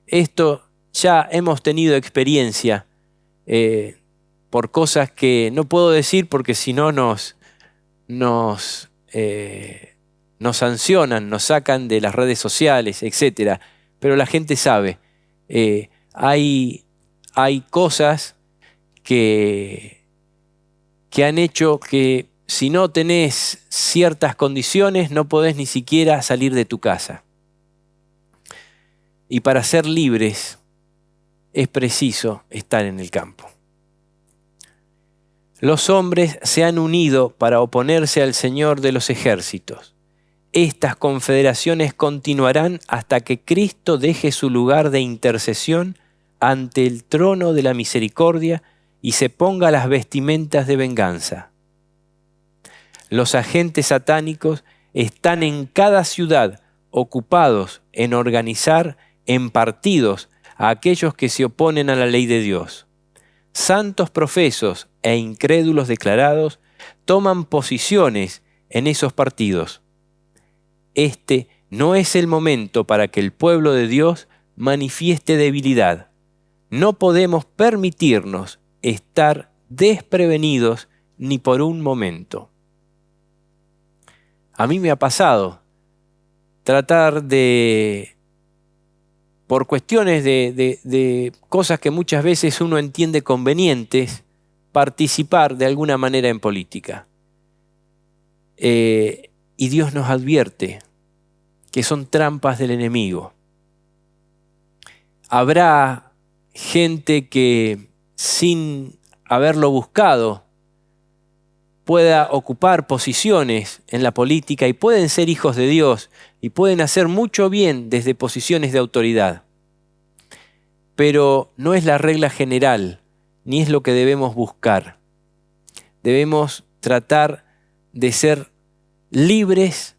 Esto ya hemos tenido experiencia por cosas que no puedo decir porque si no nos sancionan, nos sacan de las redes sociales, etc. Pero la gente sabe, hay cosas que han hecho que si no tenés ciertas condiciones no podés ni siquiera salir de tu casa. Y para ser libres es preciso estar en el campo. Los hombres se han unido para oponerse al Señor de los ejércitos. Estas confederaciones continuarán hasta que Cristo deje su lugar de intercesión ante el trono de la misericordia y se ponga las vestimentas de venganza. Los agentes satánicos están en cada ciudad ocupados en organizar en partidos a aquellos que se oponen a la ley de Dios. Santos profesos e incrédulos declarados toman posiciones en esos partidos. Este no es el momento para que el pueblo de Dios manifieste debilidad. No podemos permitirnos estar desprevenidos ni por un momento. A mí me ha pasado tratar de, por cuestiones de cosas que muchas veces uno entiende convenientes, participar de alguna manera en política. Y Dios nos advierte que son trampas del enemigo. Habrá gente que sin haberlo buscado pueda ocupar posiciones en la política y pueden ser hijos de Dios y pueden hacer mucho bien desde posiciones de autoridad. Pero no es la regla general, ni es lo que debemos buscar. Debemos tratar de ser libres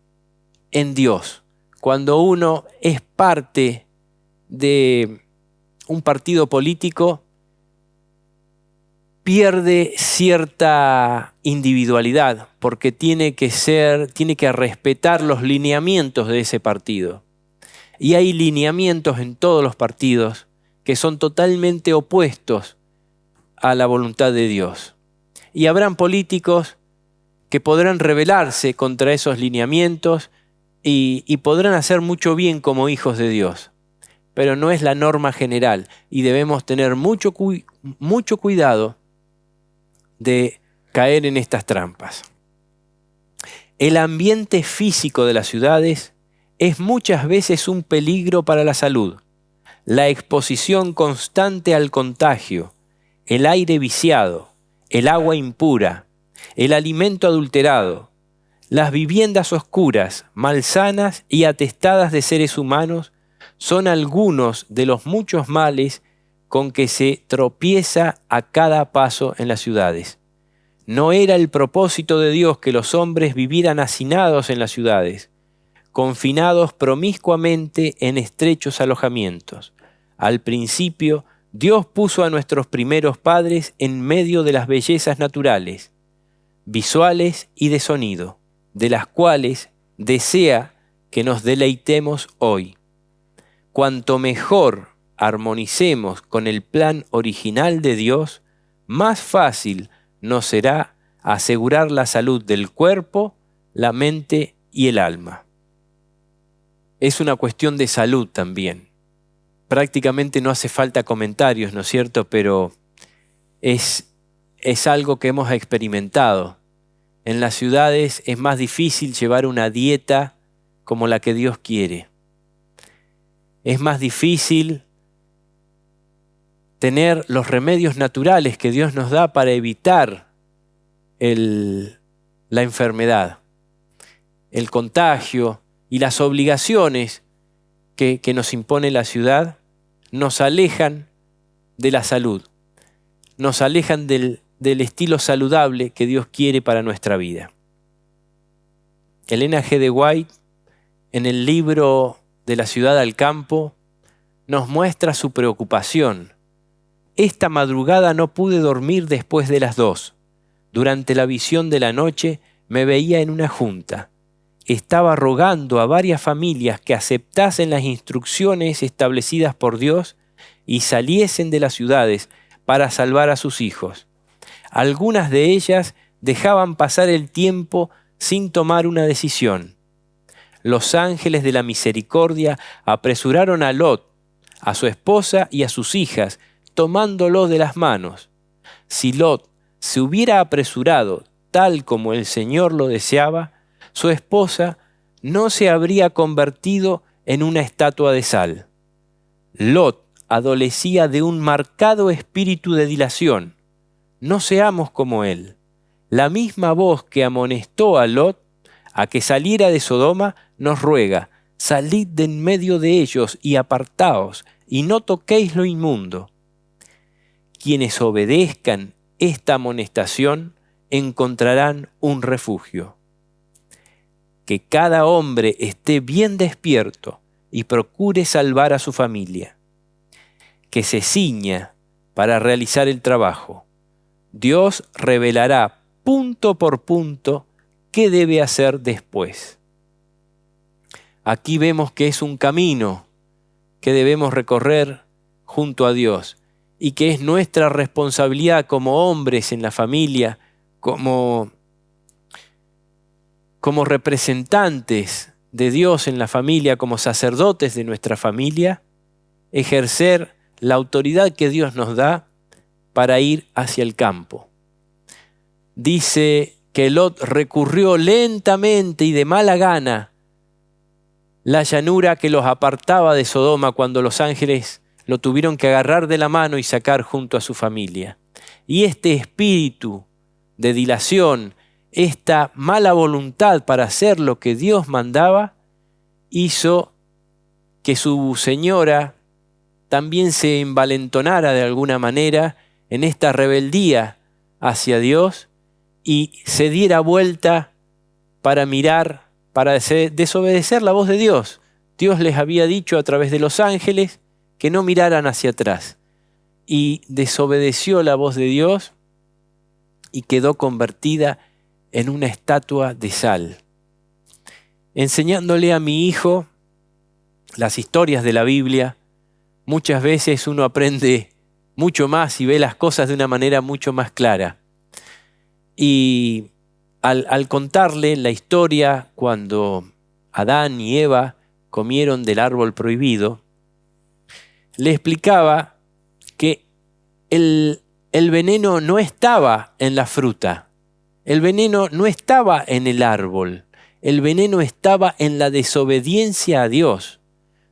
en Dios. Cuando uno es parte de un partido político, pierde cierta individualidad porque tiene que respetar los lineamientos de ese partido. Y hay lineamientos en todos los partidos que son totalmente opuestos a la voluntad de Dios. Y habrán políticos que podrán rebelarse contra esos lineamientos y podrán hacer mucho bien como hijos de Dios. Pero no es la norma general y debemos tener mucho cuidado de caer en estas trampas. El ambiente físico de las ciudades es muchas veces un peligro para la salud. La exposición constante al contagio, el aire viciado, el agua impura, el alimento adulterado, las viviendas oscuras, malsanas y atestadas de seres humanos son algunos de los muchos males con que se tropieza a cada paso en las ciudades. No era el propósito de Dios que los hombres vivieran hacinados en las ciudades, confinados promiscuamente en estrechos alojamientos. Al principio, Dios puso a nuestros primeros padres en medio de las bellezas naturales, visuales y de sonido, de las cuales desea que nos deleitemos hoy. Cuanto mejor armonicemos con el plan original de Dios, más fácil nos será asegurar la salud del cuerpo, la mente y el alma. Es una cuestión de salud también. Prácticamente no hace falta comentarios, ¿no es cierto? Pero es algo que hemos experimentado. En las ciudades es más difícil llevar una dieta como la que Dios quiere. Es más difícil tener los remedios naturales que Dios nos da para evitar la enfermedad, el contagio y las obligaciones que nos impone la ciudad nos alejan de la salud, nos alejan del estilo saludable que Dios quiere para nuestra vida. Elena G. de White, en el libro De la ciudad al campo, nos muestra su preocupación. Esta madrugada no pude dormir después de las 2. Durante la visión de la noche me veía en una junta. Estaba rogando a varias familias que aceptasen las instrucciones establecidas por Dios y saliesen de las ciudades para salvar a sus hijos. Algunas de ellas dejaban pasar el tiempo sin tomar una decisión. Los ángeles de la misericordia apresuraron a Lot, a su esposa y a sus hijas, tomándolos de las manos. Si Lot se hubiera apresurado tal como el Señor lo deseaba, su esposa no se habría convertido en una estatua de sal. Lot adolecía de un marcado espíritu de dilación. No seamos como él. La misma voz que amonestó a Lot a que saliera de Sodoma nos ruega: salid de en medio de ellos y apartaos, y no toquéis lo inmundo. Quienes obedezcan esta amonestación encontrarán un refugio. Que cada hombre esté bien despierto y procure salvar a su familia. Que se ciña para realizar el trabajo. Dios revelará punto por punto qué debe hacer después. Aquí vemos que es un camino que debemos recorrer junto a Dios y que es nuestra responsabilidad como hombres en la familia, como representantes de Dios en la familia, como sacerdotes de nuestra familia, ejercer la autoridad que Dios nos da para ir hacia el campo. Dice que Lot recurrió lentamente y de mala gana la llanura que los apartaba de Sodoma cuando los ángeles lo tuvieron que agarrar de la mano y sacar junto a su familia. Y este espíritu de dilación, esta mala voluntad para hacer lo que Dios mandaba, hizo que su señora también se envalentonara de alguna manera en esta rebeldía hacia Dios y se diera vuelta para mirar, para desobedecer la voz de Dios. Dios les había dicho a través de los ángeles que no miraran hacia atrás. Y desobedeció la voz de Dios y quedó convertida en una estatua de sal. Enseñándole a mi hijo las historias de la Biblia, muchas veces uno aprende mucho más y ve las cosas de una manera mucho más clara. Y al contarle la historia cuando Adán y Eva comieron del árbol prohibido, le explicaba que el el veneno no estaba en la fruta, el veneno no estaba en el árbol, el veneno estaba en la desobediencia a Dios.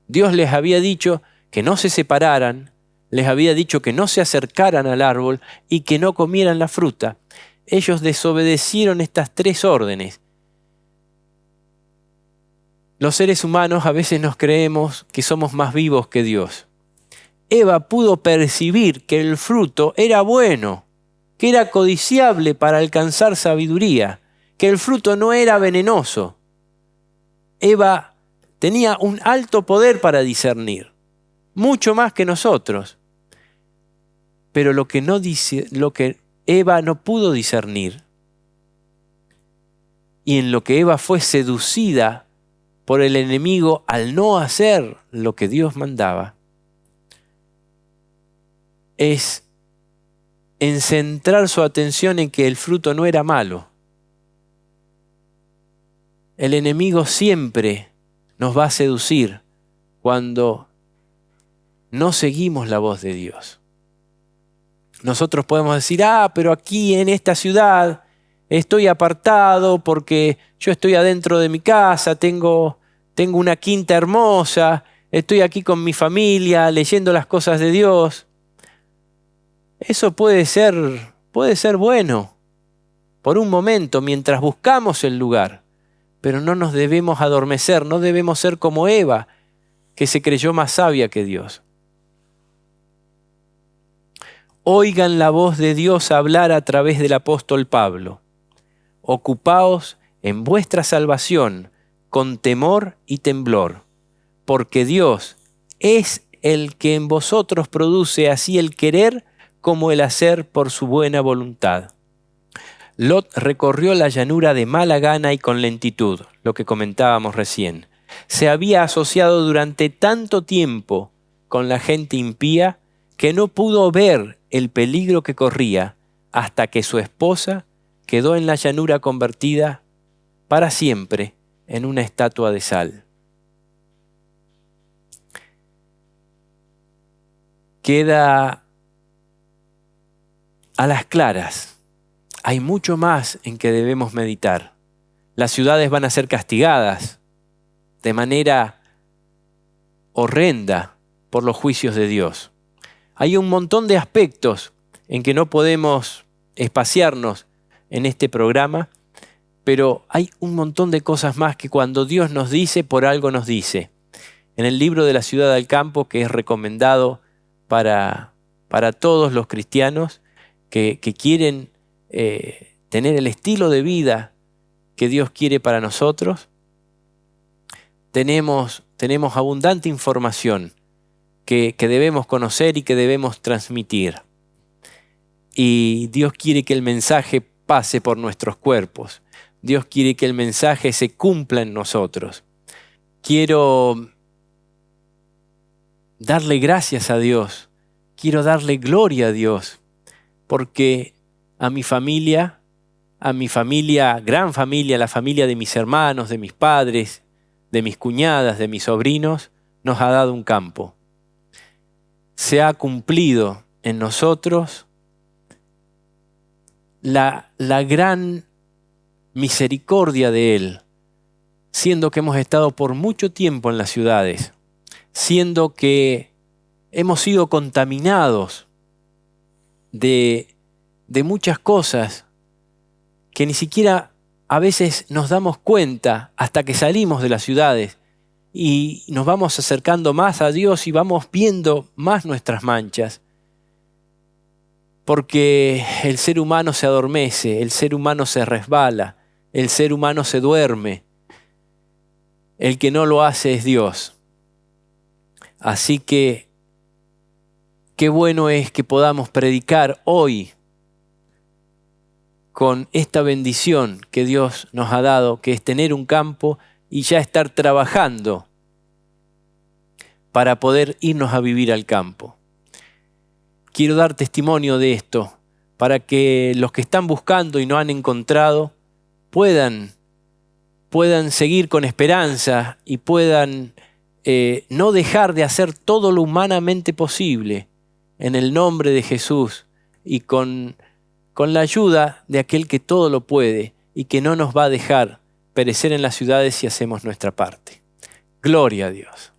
Dios les había dicho que no se separaran, les había dicho que no se acercaran al árbol y que no comieran la fruta. Ellos desobedecieron estas 3 órdenes. Los seres humanos a veces nos creemos que somos más vivos que Dios. Eva pudo percibir que el fruto era bueno, que era codiciable para alcanzar sabiduría, que el fruto no era venenoso. Eva tenía un alto poder para discernir, mucho más que nosotros. Pero lo que Eva no pudo discernir, y en lo que Eva fue seducida por el enemigo al no hacer lo que Dios mandaba, es en centrar su atención en que el fruto no era malo. El enemigo siempre nos va a seducir cuando no seguimos la voz de Dios. Nosotros podemos decir, pero aquí en esta ciudad estoy apartado porque yo estoy adentro de mi casa, tengo una quinta hermosa, estoy aquí con mi familia leyendo las cosas de Dios. Eso puede ser bueno por un momento mientras buscamos el lugar, pero no nos debemos adormecer, no debemos ser como Eva, que se creyó más sabia que Dios. Oigan la voz de Dios hablar a través del apóstol Pablo. Ocupaos en vuestra salvación con temor y temblor, porque Dios es el que en vosotros produce así el querer como el hacer por su buena voluntad. Lot recorrió la llanura de mala gana y con lentitud, lo que comentábamos recién. Se había asociado durante tanto tiempo con la gente impía que no pudo ver el peligro que corría hasta que su esposa quedó en la llanura convertida para siempre en una estatua de sal. Queda a las claras. Hay mucho más en que debemos meditar. Las ciudades van a ser castigadas de manera horrenda por los juicios de Dios. Hay un montón de aspectos en que no podemos espaciarnos en este programa, pero hay un montón de cosas más que cuando Dios nos dice, por algo nos dice. En el libro de la Ciudad al Campo, que es recomendado para todos los cristianos que quieren tener el estilo de vida que Dios quiere para nosotros, tenemos abundante información que debemos conocer y que debemos transmitir. Y Dios quiere que el mensaje pase por nuestros cuerpos. Dios quiere que el mensaje se cumpla en nosotros. Quiero darle gracias a Dios. Quiero darle gloria a Dios. Porque a mi familia, gran familia, la familia de mis hermanos, de mis padres, de mis cuñadas, de mis sobrinos, nos ha dado un campo. Se ha cumplido en nosotros la gran misericordia de Él, siendo que hemos estado por mucho tiempo en las ciudades, siendo que hemos sido contaminados de muchas cosas que ni siquiera a veces nos damos cuenta hasta que salimos de las ciudades y nos vamos acercando más a Dios y vamos viendo más nuestras manchas. Porque el ser humano se adormece, el ser humano se resbala, el ser humano se duerme. El que no lo hace es Dios. Así que qué bueno es que podamos predicar hoy con esta bendición que Dios nos ha dado, que es tener un campo y ya estar trabajando para poder irnos a vivir al campo. Quiero dar testimonio de esto para que los que están buscando y no han encontrado puedan seguir con esperanza y puedan no dejar de hacer todo lo humanamente posible en el nombre de Jesús, y con la ayuda de aquel que todo lo puede y que no nos va a dejar perecer en las ciudades si hacemos nuestra parte. Gloria a Dios.